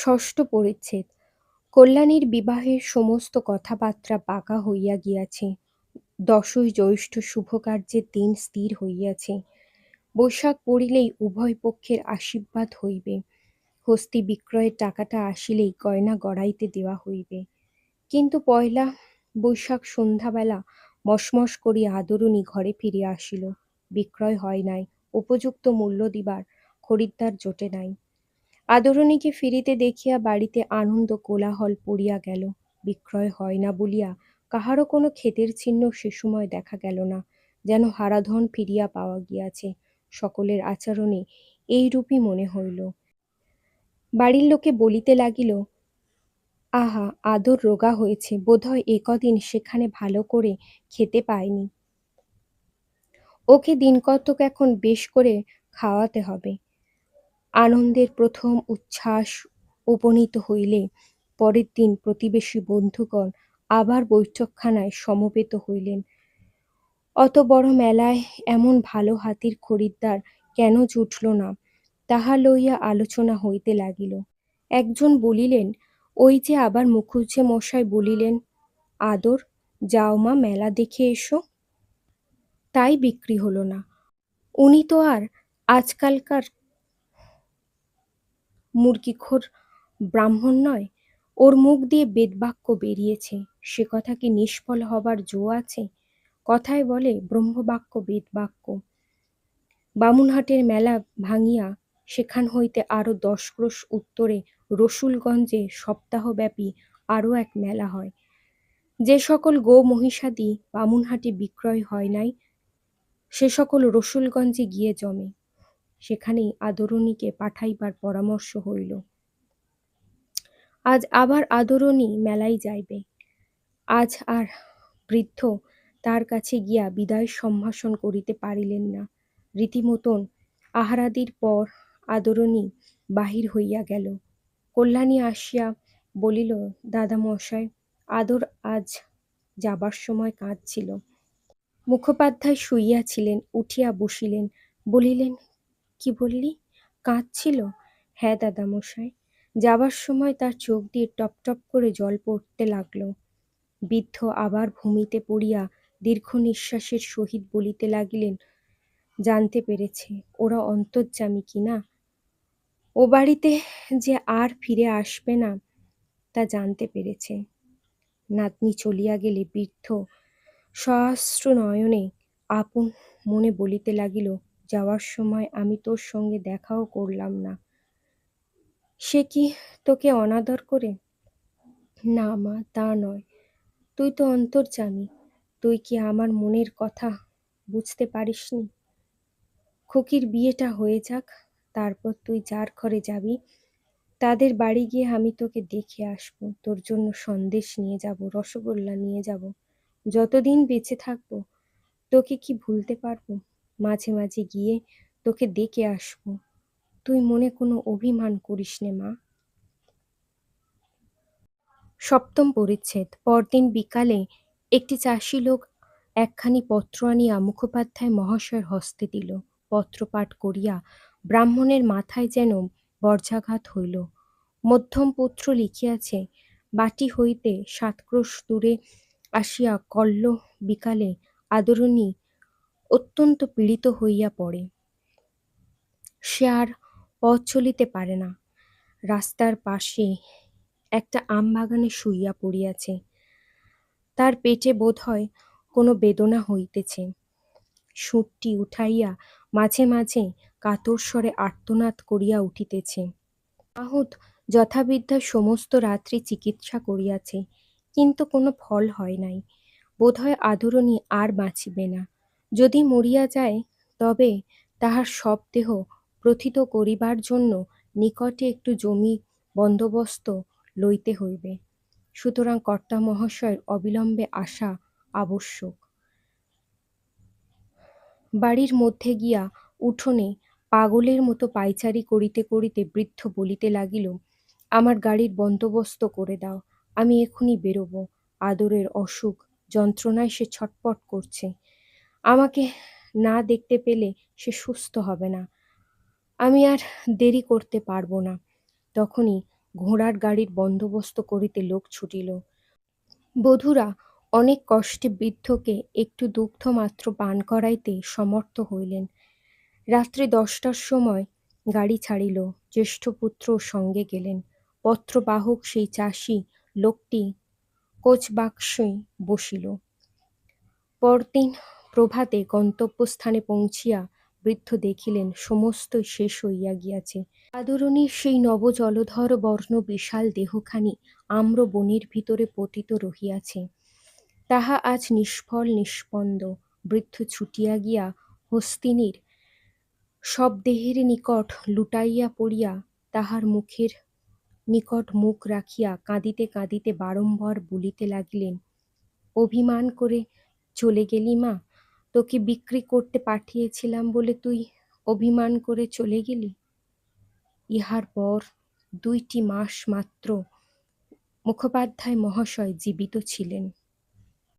ষষ্ঠ পরিচ্ছেদ। কল্যাণীর বিবাহের সমস্ত কথাবার্তা পাকা হইয়া গিয়াছে। ১০ই জ্যৈষ্ঠ শুভকার্যের দিন স্থির হইয়াছে। বৈশাখ পড়িলেই উভয় পক্ষের আশীর্বাদ হইবে। হস্তি বিক্রয়ের টাকাটা আসিলেই গয়না গড়াইতে দেওয়া হইবে। কিন্তু পয়লা বৈশাখ সন্ধ্যাবেলা মশমশ করিয়া আদরিণী ঘরে ফিরিয়া আসিল। বিক্রয় হয় নাই, উপযুক্ত মূল্য দিবার খরিদ্দার জোটে নাই। আদরিণীকে ফিরিতে দেখিয়া বাড়িতে আনন্দ কোলাহল পড়িয়া গেল। বিক্রয় হয় না বলিয়া কাহারও কোনো ক্ষেতের চিহ্ন সে সময় দেখা গেল না, যেন হারাধন ফিরিয়া পাওয়া গিয়াছে। সকলের আচরণে এইরূপই মনে হইল। বাড়ির লোকে বলিতে লাগিল, আহা, আদর রোগা হয়েছে, বোধহয় একদিন সেখানে ভালো করে খেতে পায়নি। ওকে দিনকতক এখন বেশ করে খাওয়াতে হবে। আনন্দের প্রথম উচ্ছ্বাস উপনীত হইলে পরের দিন প্রতিবেশী বন্ধুগণ আবার বৈঠকখানায় সমবেত হইলেন। অত বড় মেলায় এমন ভালো হাতির খরিদ্দার কেন জুটল না, তাহা লইয়া আলোচনা হইতে লাগিল। একজন বলিলেন, ওই যে আবার মুখুজ্জে মশায় বলিলেন, আদর, যাও মা মেলা দেখে এসো। তাই বিক্রি হলো না। উনি তো আর আজকালকার মুরগিখোর ব্রাহ্মণ নয়। ওর মুখ দিয়ে বেদবাক্য বেরিয়েছে, সে কথা কি নিষ্ফল হবার জো আছে? কথায় বলে ব্রহ্মবাক্য বেদবাক্য। বামুনহাটের মেলা ভাঙিয়া সেখান হইতে আরো 10 ক্রোশ উত্তরে রসুলগঞ্জে সপ্তাহব্যাপী আরো এক মেলা হয়। যে সকল গো মহিষাদি বামুনহাটে বিক্রয় হয় নাই, সে সকল রসুলগঞ্জে গিয়ে জমে। সেখানেই আদরিণীকে পাঠাইবার পরামর্শ হইল। আজ আবার আদরিণী মেলায় যাইবে। আজ আর বৃদ্ধ তার কাছে গিয়া বিদায় সম্ভাষণ করিতে পারিলেন না। রীতিমতন আহারাদির পর আদরিণী বাহির হইয়া গেল। কল্যাণী আসিয়া বলিল, দাদামশায়, আদর আজ যাবার সময় কাঁদছিল। মুখোপাধ্যায় শুইয়াছিলেন, উঠিয়া বসিলেন, বলিলেন, কি বললি, কাঁদছিল? হ্যাঁ দাদামশাই। যাবার সময় তার চোখ দিয়ে টপ টপ করে জল পড়তে লাগল। বৃদ্ধ আবার ভূমিতে পড়িয়া দীর্ঘ নিঃশ্বাসের সহিত বলিতে লাগিলেন, জানতে পেরেছে ওরা অন্তর্যামী কিনা। ও বাড়িতে যে আর ফিরে আসবে না তা জানতে পেরেছে। নাতনি চলিয়া গেলে বৃদ্ধ সহস্র নয়নে আপন মনে বলিতে লাগিল, যাওয়ার সময় আমি তোর সঙ্গে দেখাও করলাম না। সে কি তোকে অনাদর করে? না মা, তা নয়। তুই তো অন্তর্যামী, তুই কি আমার মনের কথা বুঝতে পারিসনি? খুকির বিয়েটা হয়ে যাক, তারপর তুই যার ঘরে যাবি, তাদের বাড়ি গিয়ে আমি তোকে দেখে আসবো, তোর জন্য সন্দেশ নিয়ে যাব, রসগোল্লা নিয়ে যাব। যতদিন বেঁচে থাকবো তোকে কি ভুলতে পারবো? মাঝে মাঝে গিয়ে তোকে দেখে আসবো। তুই মনে কোনো অভিমান করিস নে মা। সপ্তম পরিচ্ছেদ। পরদিন বিকালে একটি চাষি লোক একখানি পত্র আনিয়া মুখোপাধ্যায় মহাশয়ের হস্তে দিল। পত্র পাঠ করিয়া ব্রাহ্মণের মাথায় যেন বজ্রাঘাত হইল। মধ্যম পুত্র লিখিয়াছে, বাটি হইতে 7 ক্রোশ দূরে আসিয়া কল্ল বিকালে আদরিণী অত্যন্ত পীড়িত হইয়া পড়ে। সে আর পথ চলিতে পারে না। রাস্তার পাশে একটা আমবাগানে শুইয়া পড়িয়াছে। তার পেটে বোধ হয় কোনো বেদনা হইতেছে। সুরটি উঠাইয়া মাঝে মাঝে কাতর স্বরে আর্তনাদ করিয়া উঠিতেছে। মাহুত যথাবিদ্যা সমস্ত রাত্রি চিকিৎসা করিয়াছে, কিন্তু কোনো ফল হয় নাই। বোধহয় আদরিণী আর বাঁচিবে না। যদি মরিয়া যায় তবে তাহার সব দেহ প্রথিত করিবার জন্য নিকটে একটু জমি বন্দোবস্ত লইতে হইবে। সুতরাং কর্তামহাশয়ের অবিলম্বে আসা আবশ্যক। বাড়ির মধ্যে গিয়া উঠোনে পাগলের মতো পায়চারি করিতে করিতে বৃদ্ধ বলিতে লাগিল, আমার গাড়ির বন্দোবস্ত করে দাও, আমি এখনই বেরোব। আদরের অসুখ যন্ত্রণায় সে ছটপট করছে। আমাকে না দেখতে পেলে সে সুস্থ হবে না। আমি আর দেরি করতে পারব না। তখনই ঘোড়ার গাড়ির বন্দোবস্ত করিতে লোক ছুটিল। বধূরা অনেক কষ্টে বৃদ্ধকে একটু দুগ্ধমাত্র পান করাইতে সমর্থ হইলেন। রাত্রে 10টার সময় গাড়ি ছাড়িল। জ্যেষ্ঠপুত্র সঙ্গে গেলেন। পত্রবাহক সেই চাষী লোকটি কোচবাক্সে বসিল। পরদিন প্রভাতে গন্তব্যস্থানে পৌঁছিয়া বৃদ্ধ দেখিলেন সমস্তই শেষ হইয়া গিয়াছে। আদরণীর সেই নবজলধর বর্ণ বিশাল দেহখানি আম্র বনের ভিতরে পতিত রহিয়াছে। তাহা আজ নিষ্ফল নিষ্পন্দ। বৃদ্ধ ছুটিয়া গিয়া হস্তিনীর শবদেহের নিকট লুটাইয়া পড়িয়া তাহার মুখের নিকট মুখ রাখিয়া কাঁদিতে কাঁদিতে বারম্বার বলিতে লাগিলেন, অভিমান করে চলে গেলি মা, তোকে বিক্রি করতে পাঠিয়েছিলাম বলে তুই অভিমান করে চলে গেলি। ইহার পর 2টি মাস মাত্র মুখোপাধ্যায় মহাশয় জীবিত ছিলেন।